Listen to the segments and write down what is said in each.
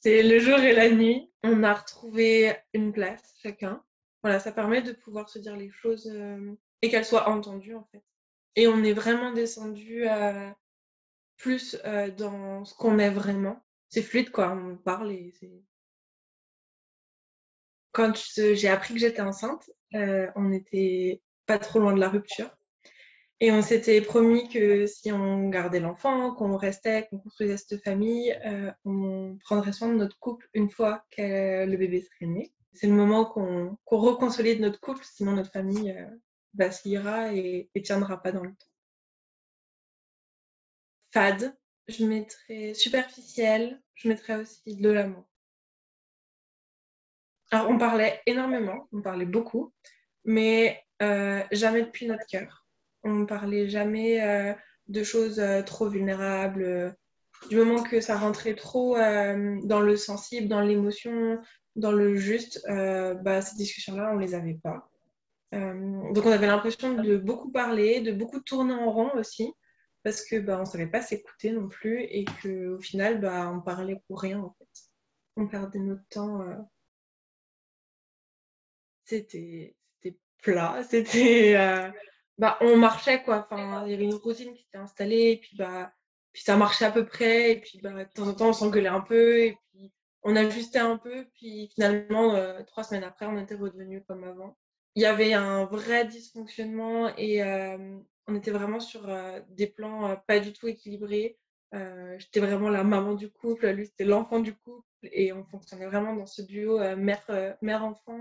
C'est le jour et la nuit. On a retrouvé une place chacun. Voilà, ça permet de pouvoir se dire les choses et qu'elles soient entendues en fait. Et on est vraiment descendu plus dans ce qu'on est vraiment. C'est fluide quoi, on parle et c'est. Quand j'ai appris que j'étais enceinte, on était pas trop loin de la rupture. Et on s'était promis que si on gardait l'enfant, qu'on restait, qu'on construisait cette famille, on prendrait soin de notre couple une fois que le bébé serait né. C'est le moment qu'on reconsolide notre couple, sinon notre famille vacillera et tiendra pas dans le temps. Fade, je mettrais superficielle, je mettrais aussi de l'amour. Alors on parlait énormément, on parlait beaucoup, mais jamais depuis notre cœur. On parlait jamais de choses trop vulnérables. Du moment que ça rentrait trop dans le sensible, dans l'émotion, dans le juste, bah, ces discussions-là, on les avait pas. Donc on avait l'impression de beaucoup parler, de beaucoup tourner en rond aussi, parce que bah, on savait pas s'écouter non plus et qu'au final, bah, on parlait pour rien en fait. On perdait notre temps. C'était plat, c'était bah on marchait quoi, enfin il y avait une routine qui s'était installée et puis ça marchait à peu près et puis bah de temps en temps on s'engueulait un peu et puis on ajustait un peu puis finalement 3 semaines après on était redevenus comme avant. Il y avait un vrai dysfonctionnement et on était vraiment sur des plans pas du tout équilibrés. J'étais vraiment la maman du couple, lui c'était l'enfant du couple et on fonctionnait vraiment dans ce duo mère-enfant.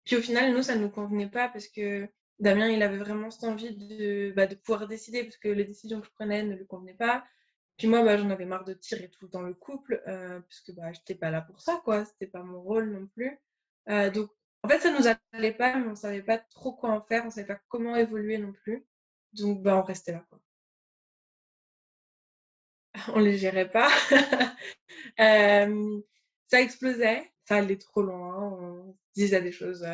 Puis au final, nous, ça ne nous convenait pas parce que Damien, il avait vraiment cette envie de pouvoir décider parce que les décisions que je prenais ne lui convenaient pas. Puis moi, bah, j'en avais marre de tirer tout dans le couple parce que bah, j'étais pas là pour ça, quoi. C'était pas mon rôle non plus. Donc, en fait, ça nous allait pas, mais on savait pas trop quoi en faire, on savait pas comment évoluer non plus. Donc, bah, on restait là, quoi. On les gérait pas. Euh, Ça explosait, ça allait trop loin, on disait des choses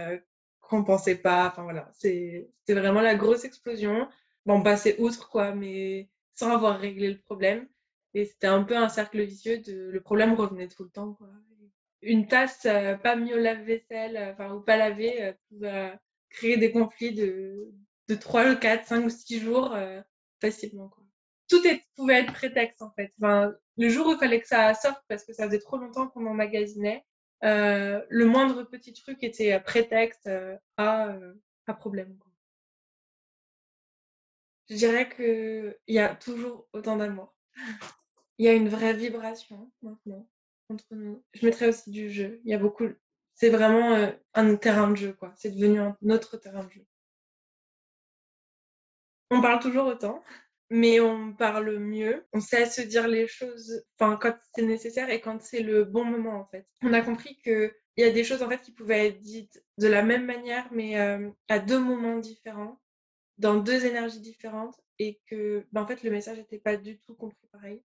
qu'on pensait pas, enfin voilà, c'était vraiment la grosse explosion. Bon, on passait outre quoi, mais sans avoir réglé le problème. Et c'était un peu un cercle vicieux le problème revenait tout le temps quoi. Une tasse pas mis au lave-vaisselle, enfin ou pas lavée, pouvait créer des conflits de 3, 4, 5 ou 6 jours facilement quoi. Pouvait être prétexte en fait. Enfin, le jour où il fallait que ça sorte parce que ça faisait trop longtemps qu'on emmagasinait, le moindre petit truc était prétexte à problème. Quoi. Je dirais qu'il y a toujours autant d'amour. Il y a une vraie vibration maintenant entre nous. Je mettrais aussi du jeu. Il y a beaucoup. C'est vraiment un terrain de jeu, quoi. C'est devenu notre terrain de jeu. On parle toujours autant, mais on parle mieux. On sait se dire les choses, enfin, quand c'est nécessaire et quand c'est le bon moment, en fait. On a compris qu'il y a des choses, en fait, qui pouvaient être dites de la même manière, mais à 2 moments différents, dans 2 énergies différentes, et que, en fait, le message n'était pas du tout compris pareil.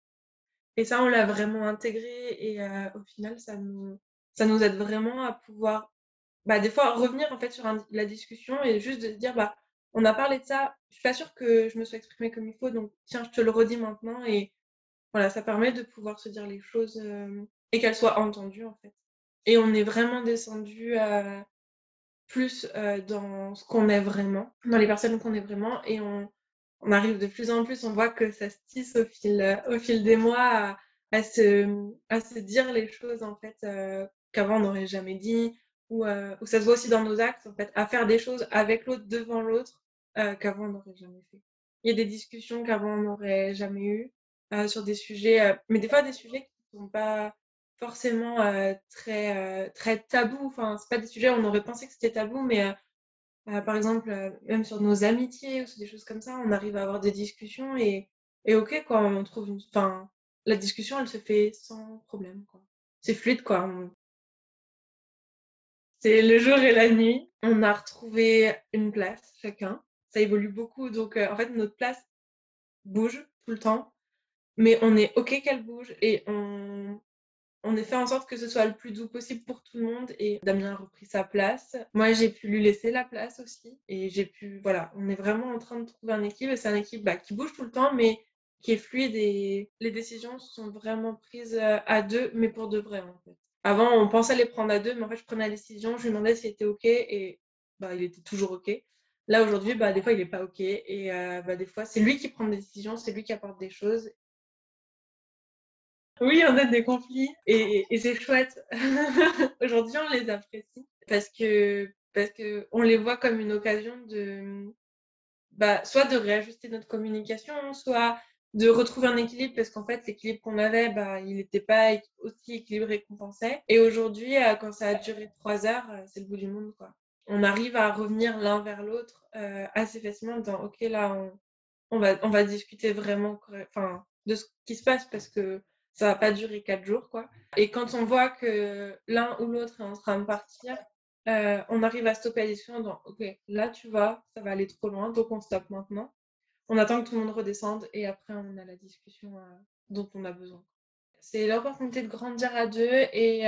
Et ça, on l'a vraiment intégré, et au final, ça nous aide vraiment à pouvoir des fois revenir en fait sur la discussion et juste de se dire on a parlé de ça, je suis pas sûre que je me sois exprimée comme il faut, donc tiens, je te le redis maintenant et voilà, ça permet de pouvoir se dire les choses et qu'elles soient entendues en fait. Et on est vraiment descendu plus dans ce qu'on est vraiment, dans les personnes qu'on est vraiment et on arrive de plus en plus, on voit que ça se tisse au fil des mois à se dire les choses en fait qu'avant on n'aurait jamais dit ou ça se voit aussi dans nos actes en fait, à faire des choses avec l'autre, devant l'autre qu'avant on n'aurait jamais fait. Il y a des discussions qu'avant on n'aurait jamais eues sur des sujets, mais des fois des sujets qui ne sont pas forcément très tabous. Enfin, c'est pas des sujets où on aurait pensé que c'était tabou, mais par exemple, même sur nos amitiés ou sur des choses comme ça, on arrive à avoir des discussions et ok, quoi, on trouve enfin, la discussion, elle se fait sans problème, quoi. C'est fluide, quoi. C'est le jour et la nuit. On a retrouvé une place, chacun. Ça évolue beaucoup, donc en fait, notre place bouge tout le temps, mais on est ok qu'elle bouge et on a fait en sorte que ce soit le plus doux possible pour tout le monde et Damien a repris sa place. Moi, j'ai pu lui laisser la place aussi et j'ai pu, voilà, on est vraiment en train de trouver un équilibre et c'est un équilibre qui bouge tout le temps mais qui est fluide et les décisions sont vraiment prises à deux, mais pour de vrai en fait. Avant, on pensait les prendre à deux, mais en fait, je prenais la décision, je lui demandais s'il était OK et bah, il était toujours OK. Là, aujourd'hui, bah, des fois, il est pas OK et bah, des fois, c'est lui qui prend des décisions, c'est lui qui apporte des choses. Oui, on a des conflits et c'est chouette. Aujourd'hui, on les apprécie parce que on les voit comme une occasion de, bah, soit de réajuster notre communication, soit de retrouver un équilibre parce qu'en fait, l'équilibre qu'on avait, bah, il n'était pas aussi équilibré qu'on pensait. Et aujourd'hui, quand ça a duré 3 heures, c'est le bout du monde, quoi. On arrive à revenir l'un vers l'autre assez facilement en disant, OK, là, on va discuter vraiment enfin, de ce qui se passe parce que ça va pas durer 4 jours, quoi. Et quand on voit que l'un ou l'autre est en train de partir, on arrive à stopper la discussion en disant ok, là tu vois, ça va aller trop loin, donc on stoppe maintenant. On attend que tout le monde redescende et après on a la discussion dont on a besoin. C'est l'opportunité de grandir à deux et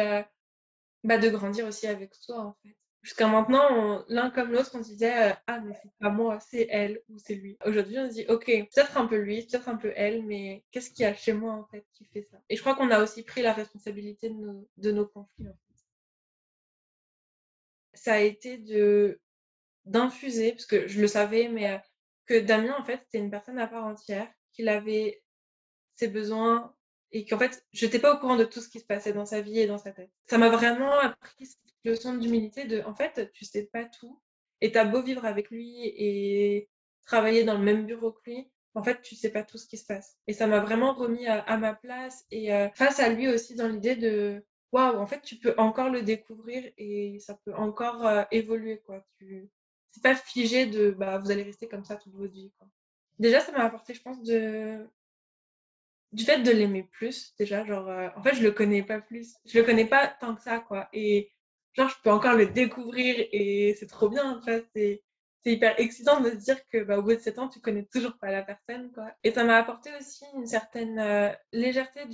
bah, de grandir aussi avec soi en fait. Jusqu'à maintenant, l'un comme l'autre, on se disait ah mais c'est pas moi, c'est elle ou c'est lui. Aujourd'hui, on se dit ok, peut-être un peu lui, peut-être un peu elle, mais qu'est-ce qu'il y a chez moi en fait qui fait ça? Et je crois qu'on a aussi pris la responsabilité de nos conflits, en fait. Ça a été d'infuser, parce que je le savais, mais que Damien en fait c'était une personne à part entière, qu'il avait ses besoins et qu'en fait j'étais pas au courant de tout ce qui se passait dans sa vie et dans sa tête. Ça m'a vraiment appris cette leçon d'humilité de en fait tu sais pas tout et tu as beau vivre avec lui et travailler dans le même bureau que lui, en fait tu sais pas tout ce qui se passe. Et ça m'a vraiment remis à ma place et face à lui aussi dans l'idée de waouh, en fait tu peux encore le découvrir et ça peut encore évoluer quoi. C'est pas figé de bah vous allez rester comme ça toute votre vie quoi. Déjà ça m'a apporté je pense du fait de l'aimer plus, déjà, genre, en fait, je le connais pas plus. Je le connais pas tant que ça, quoi. Et genre, je peux encore le découvrir et c'est trop bien, tu vois. C'est hyper excitant de se dire que, bah, au bout de 7 ans, tu connais toujours pas la personne, quoi. Et ça m'a apporté aussi une certaine légèreté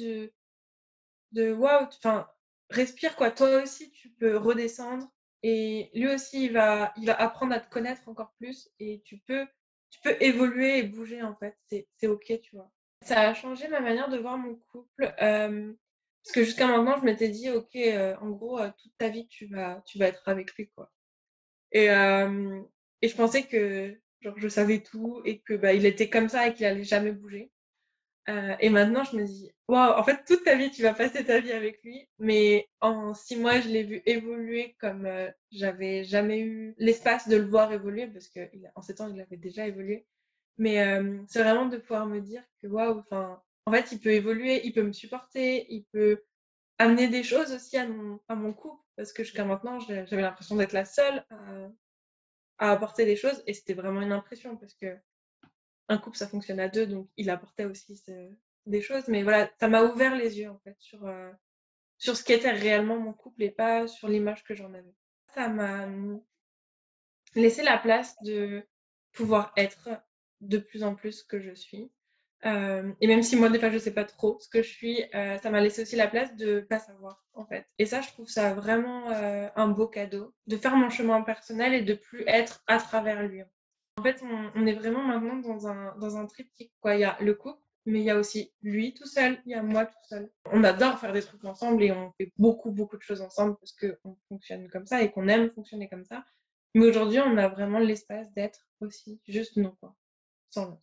de waouh, enfin, respire, quoi. Toi aussi, tu peux redescendre et lui aussi, il va apprendre à te connaître encore plus et tu peux évoluer et bouger, en fait. C'est OK, tu vois. Ça a changé ma manière de voir mon couple, parce que jusqu'à maintenant, je m'étais dit: «OK, en gros, toute ta vie, tu vas être avec lui, quoi» et hem et je pensais que, genre, je savais tout et que, bah, il était comme ça et qu'il allait jamais bouger, et maintenant, je me dis: «Waouh, en fait, toute ta vie, tu vas passer ta vie avec lui», mais en 6 mois, je l'ai vu évoluer comme, j'avais jamais eu l'espace de le voir évoluer parce qu'en 7 ans, il avait déjà évolué. Mais c'est vraiment de pouvoir me dire que waouh, enfin, en fait, il peut évoluer, il peut me supporter, il peut amener des choses aussi à mon couple parce que jusqu'à maintenant, j'avais l'impression d'être la seule à apporter des choses et c'était vraiment une impression parce qu'un couple, ça fonctionne à 2 donc il apportait aussi des choses. Mais voilà, ça m'a ouvert les yeux en fait sur ce qu'était réellement mon couple et pas sur l'image que j'en avais. Ça m'a laissé la place de pouvoir être de plus en plus ce que je suis. Et même si moi, des fois, je sais pas trop ce que je suis, ça m'a laissé aussi la place de pas savoir, en fait. Et ça, je trouve ça vraiment un beau cadeau, de faire mon chemin personnel et de plus être à travers lui. En fait, on est vraiment maintenant dans un triptyque, quoi. Il y a le couple, mais il y a aussi lui tout seul, il y a moi tout seul. On adore faire des trucs ensemble et on fait beaucoup, beaucoup de choses ensemble parce qu'on fonctionne comme ça et qu'on aime fonctionner comme ça. Mais aujourd'hui, on a vraiment l'espace d'être aussi juste nous, quoi, sans l'autre.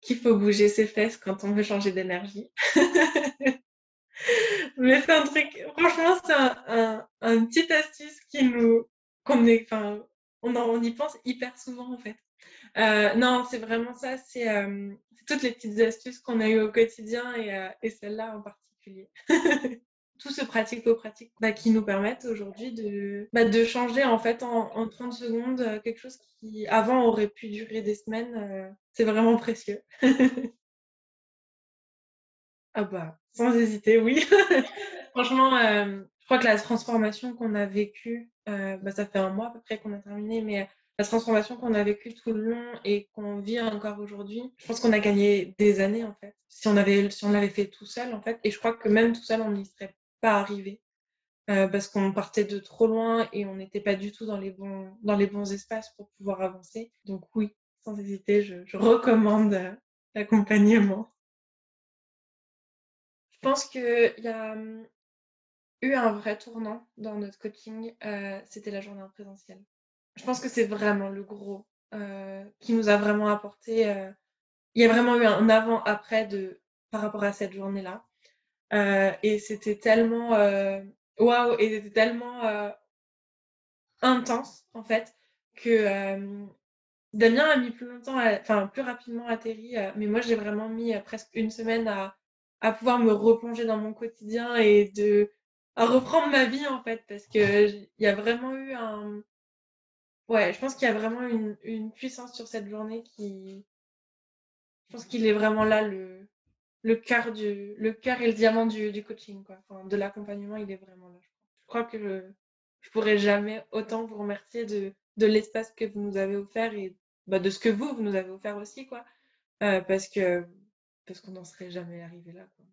Qu'il faut bouger ses fesses quand on veut changer d'énergie. Mais c'est un truc, franchement, c'est un petite astuce enfin, on y pense hyper souvent en fait. Non, c'est vraiment ça, c'est toutes les petites astuces qu'on a eues au quotidien et celle-là en particulier. Tout ce pratico-pratique bah, qui nous permettent aujourd'hui de changer en fait en 30 secondes quelque chose qui avant aurait pu durer des semaines. C'est vraiment précieux. Ah bah, sans hésiter, oui. Franchement, je crois que la transformation qu'on a vécue, bah, ça fait un mois à peu près qu'on a terminé, mais la transformation qu'on a vécue tout le long et qu'on vit encore aujourd'hui, je pense qu'on a gagné des années, en fait. Si on l'avait fait tout seul, en fait et je crois que même tout seul, on n'y serait pas arrivé, parce qu'on partait de trop loin et on n'était pas du tout dans les bons espaces pour pouvoir avancer. Donc oui, sans hésiter, je recommande, l'accompagnement. Je pense qu'il y a, eu un vrai tournant dans notre coaching, c'était la journée en présentiel. Je pense que c'est vraiment le gros, qui nous a vraiment apporté, il y a vraiment eu un avant-après de par rapport à cette journée-là, et c'était tellement, waouh et c'était tellement, intense en fait que, Damien a mis plus longtemps à enfin plus rapidement atterri, mais moi j'ai vraiment mis, presque une semaine à pouvoir me replonger dans mon quotidien et à reprendre ma vie en fait parce que il y a vraiment eu un ouais, je pense qu'il y a vraiment une puissance sur cette journée qui je pense qu'il est vraiment là le cœur et le diamant du coaching quoi, enfin de l'accompagnement, il est vraiment là, je crois. Je crois que je pourrais jamais autant vous remercier de l'espace que vous nous avez offert et, bah, de ce que vous nous avez offert aussi quoi, parce qu'on n'en serait jamais arrivé là, quoi.